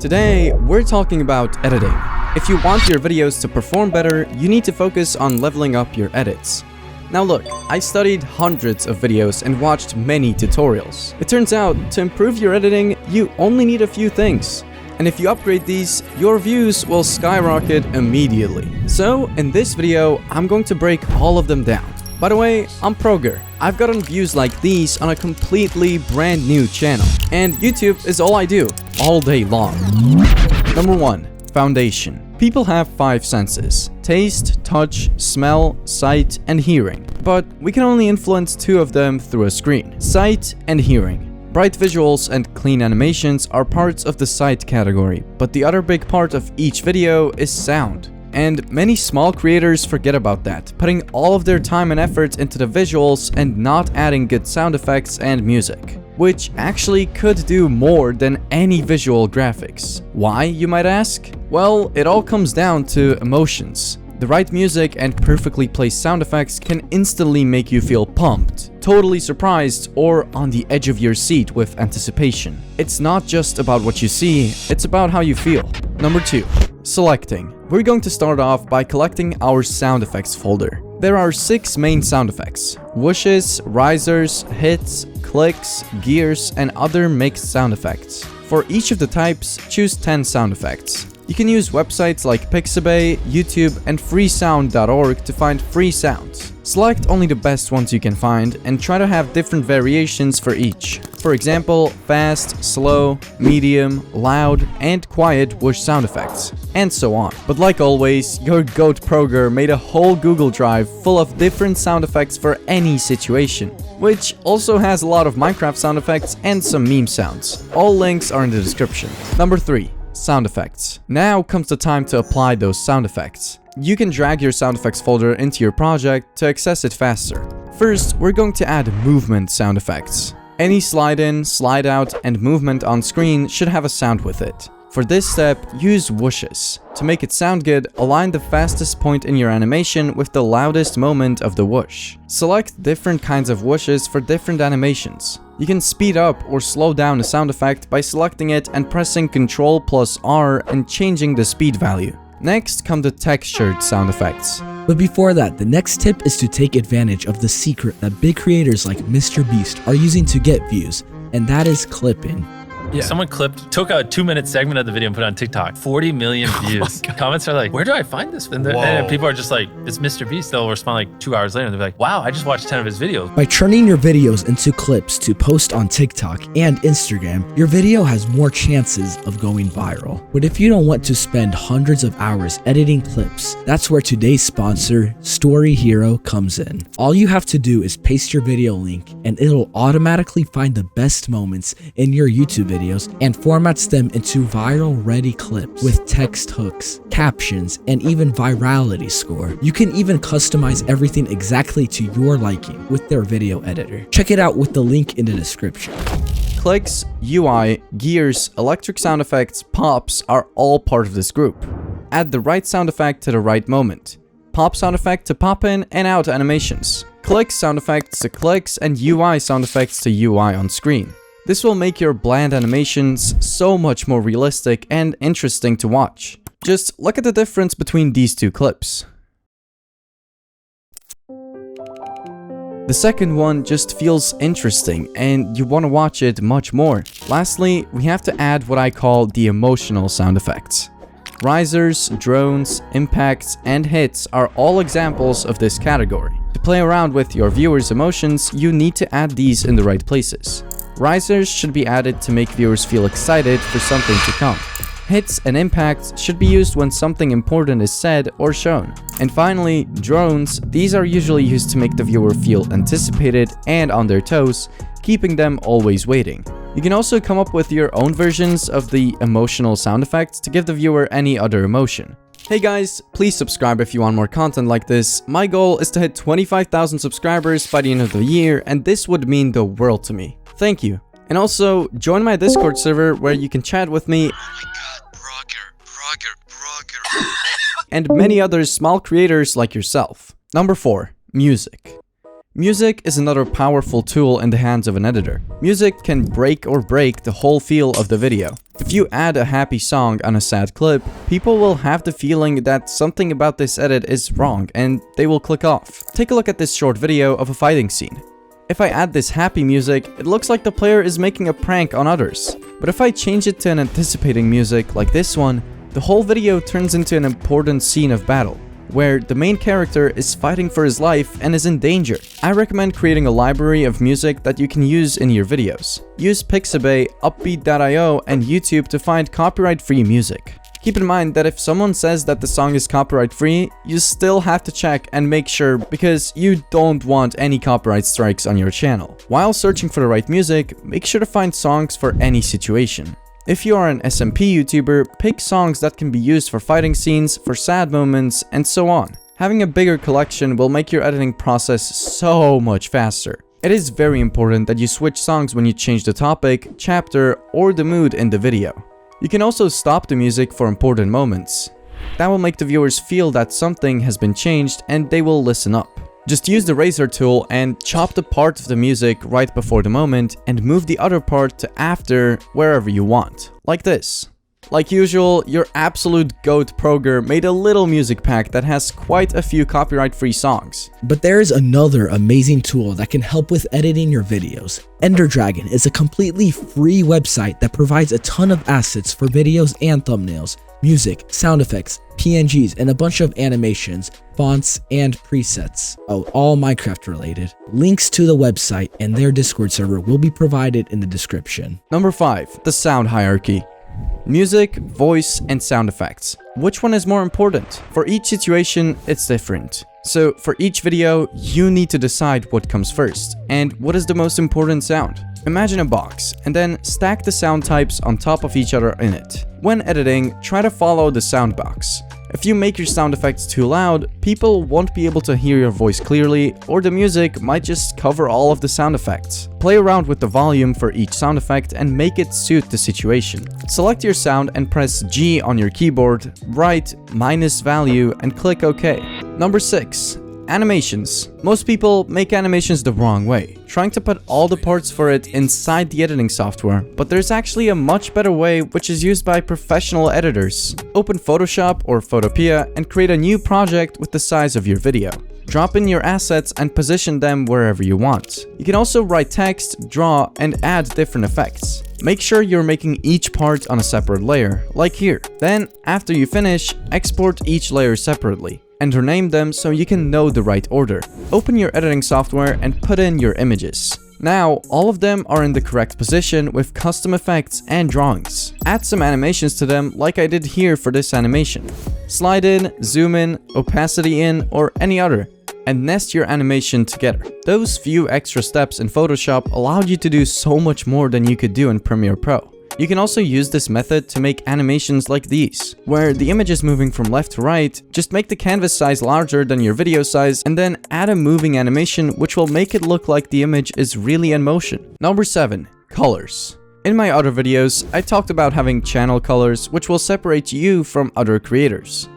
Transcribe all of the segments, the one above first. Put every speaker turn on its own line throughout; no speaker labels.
Today, we're talking about editing. If you want your videos to perform better, you need to focus on leveling up your edits. Now look, I studied hundreds of videos and watched many tutorials. It turns out, to improve your editing, you only need a few things. And if you upgrade these, your views will skyrocket immediately. So, in this video, I'm going to break all of them down. By the way, I'm Proger. I've gotten views like these on a completely brand new channel. And YouTube is all I do, all day long. Number 1. Foundation. People have 5 senses: taste, touch, smell, sight, and hearing. But we can only influence 2 of them through a screen: sight and hearing. Bright visuals and clean animations are parts of the sight category, but the other big part of each video is sound. And many small creators forget about that, putting all of their time and effort into the visuals and not adding good sound effects and music, which actually could do more than any visual graphics. Why, you might ask? Well, it all comes down to emotions. The right music and perfectly placed sound effects can instantly make you feel pumped, totally surprised, or on the edge of your seat with anticipation. It's not just about what you see, it's about how you feel. Number 2. Selecting. We're going to start off by collecting our sound effects folder. There are 6 main sound effects: whooshes, risers, hits, clicks, gears, and other mixed sound effects. For each of the types, choose 10 sound effects. You can use websites like Pixabay, YouTube, and freesound.org to find free sounds. Select only the best ones you can find and try to have different variations for each. For example, fast, slow, medium, loud, and quiet whoosh sound effects, and so on. But like always, your goat Proger made a whole Google Drive full of different sound effects for any situation, which also has a lot of Minecraft sound effects and some meme sounds. All links are in the description. Number 3. Sound effects. Now comes the time to apply those sound effects. You can drag your sound effects folder into your project to access it faster. First, we're going to add movement sound effects. Any slide in, slide out, and movement on screen should have a sound with it. For this step, use whooshes. To make it sound good, align the fastest point in your animation with the loudest moment of the whoosh. Select different kinds of whooshes for different animations. You can speed up or slow down a sound effect by selecting it and pressing Ctrl+R and changing the speed value. Next come the textured sound effects.
But before that, the next tip is to take advantage of the secret that big creators like MrBeast are using to get views, and that is clipping.
Yeah. Someone took a 2-minute segment of the video and put it on TikTok. 40 million views. Comments are like, where do I find this? And people are just like, it's MrBeast. They'll respond like 2 hours later and they're like, wow, I just watched 10 of his videos.
By turning your videos into clips to post on TikTok and Instagram, your video has more chances of going viral. But if you don't want to spend hundreds of hours editing clips, that's where today's sponsor, Story Hero, comes in. All you have to do is paste your video link and it'll automatically find the best moments in your YouTube video and formats them into viral-ready clips with text hooks, captions, and even virality score. You can even customize everything exactly to your liking with their video editor. Check it out with the link in the description.
Clicks, UI, gears, electric sound effects, pops are all part of this group. Add the right sound effect to the right moment. Pop sound effect to pop in and out animations. Click sound effects to clicks, and UI sound effects to UI on screen. This will make your bland animations so much more realistic and interesting to watch. Just look at the difference between these 2 clips. The second one just feels interesting and you want to watch it much more. Lastly, we have to add what I call the emotional sound effects. Risers, drones, impacts, and hits are all examples of this category. To play around with your viewers' emotions, you need to add these in the right places. Risers should be added to make viewers feel excited for something to come. Hits and impacts should be used when something important is said or shown. And finally, drones. These are usually used to make the viewer feel anticipated and on their toes, keeping them always waiting. You can also come up with your own versions of the emotional sound effects to give the viewer any other emotion. Hey guys, please subscribe if you want more content like this. My goal is to hit 25,000 subscribers by the end of the year, and this would mean the world to me. Thank you. And also, join my Discord server where you can chat with me.
Oh my god, Proger.
And many other small creators like yourself. Number 4. Music. Music is another powerful tool in the hands of an editor. Music can break or break the whole feel of the video. If you add a happy song on a sad clip, people will have the feeling that something about this edit is wrong and they will click off. Take a look at this short video of a fighting scene. If I add this happy music, it looks like the player is making a prank on others. But if I change it to an anticipating music like this one, the whole video turns into an important scene of battle, where the main character is fighting for his life and is in danger. I recommend creating a library of music that you can use in your videos. Use Pixabay, Upbeat.io, and YouTube to find copyright-free music. Keep in mind that if someone says that the song is copyright-free, you still have to check and make sure, because you don't want any copyright strikes on your channel. While searching for the right music, make sure to find songs for any situation. If you are an SMP YouTuber, pick songs that can be used for fighting scenes, for sad moments, and so on. Having a bigger collection will make your editing process so much faster. It is very important that you switch songs when you change the topic, chapter, or the mood in the video. You can also stop the music for important moments. That will make the viewers feel that something has been changed and they will listen up. Just use the razor tool and chop the part of the music right before the moment and move the other part to after, wherever you want. Like this. Like usual, your absolute GOAT Proger made a little music pack that has quite a few copyright-free songs.
But there is another amazing tool that can help with editing your videos. RenderDragon is a completely free website that provides a ton of assets for videos and thumbnails, music, sound effects, PNGs, and a bunch of animations, fonts, and presets. Oh, all Minecraft related. Links to the website and their Discord server will be provided in the description.
Number 5. The sound hierarchy. Music, voice, and sound effects. Which one is more important? For each situation, it's different. So for each video, you need to decide what comes first and what is the most important sound. Imagine a box and then stack the sound types on top of each other in it. When editing, try to follow the sound box. If you make your sound effects too loud, people won't be able to hear your voice clearly, or the music might just cover all of the sound effects. Play around with the volume for each sound effect and make it suit the situation. Select your sound and press G on your keyboard, write -value, and click OK. Number 6. Animations. Most people make animations the wrong way, trying to put all the parts for it inside the editing software, but there's actually a much better way which is used by professional editors. Open Photoshop or Photopea and create a new project with the size of your video. Drop in your assets and position them wherever you want. You can also write text, draw, and add different effects. Make sure you're making each part on a separate layer, like here. Then, after you finish, export each layer separately and rename them so you can know the right order. Open your editing software and put in your images. Now, all of them are in the correct position with custom effects and drawings. Add some animations to them like I did here for this animation. Slide in, zoom in, opacity in, or any other, and nest your animation together. Those few extra steps in Photoshop allowed you to do so much more than you could do in Premiere Pro. You can also use this method to make animations like these, where the image is moving from left to right. Just make the canvas size larger than your video size and then add a moving animation which will make it look like the image is really in motion. Number 7. Colors. In my other videos, I talked about having channel colors which will separate you from other creators.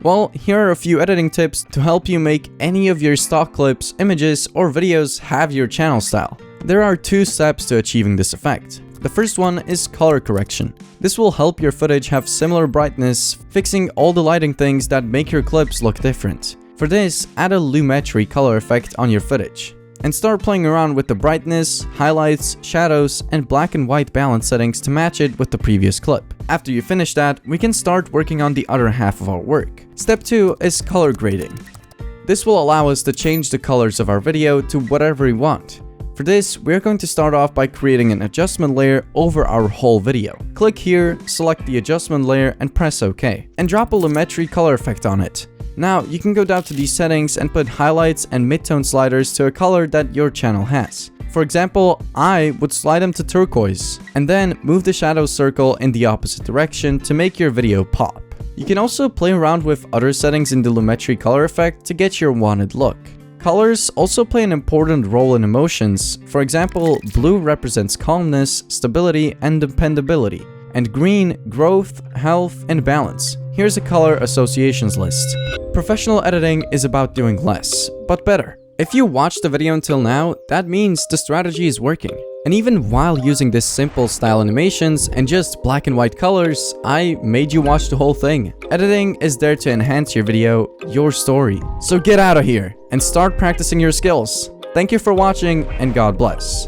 Well, here are a few editing tips to help you make any of your stock clips, images, or videos have your channel style. There are 2 steps to achieving this effect. The first one is color correction. This will help your footage have similar brightness, fixing all the lighting things that make your clips look different. For this, add a lumetri color effect on your footage. And start playing around with the brightness, highlights, shadows, and black and white balance settings to match it with the previous clip. After you finish that, we can start working on the other half of our work. Step 2 is color grading. This will allow us to change the colors of our video to whatever we want. For this, we're going to start off by creating an adjustment layer over our whole video. Click here, select the adjustment layer, and press OK. And drop a lumetri color effect on it. Now, you can go down to these settings and put highlights and midtone sliders to a color that your channel has. For example, I would slide them to turquoise, and then move the shadow circle in the opposite direction to make your video pop. You can also play around with other settings in the lumetri color effect to get your wanted look. Colors also play an important role in emotions. For example, blue represents calmness, stability, and dependability, and green, growth, health, and balance. Here's a color associations list. Professional editing is about doing less, but better. If you watched the video until now, that means the strategy is working. And even while using this simple style animations and just black and white colors, I made you watch the whole thing. Editing is there to enhance your video, your story. So get out of here and start practicing your skills. Thank you for watching, and God bless.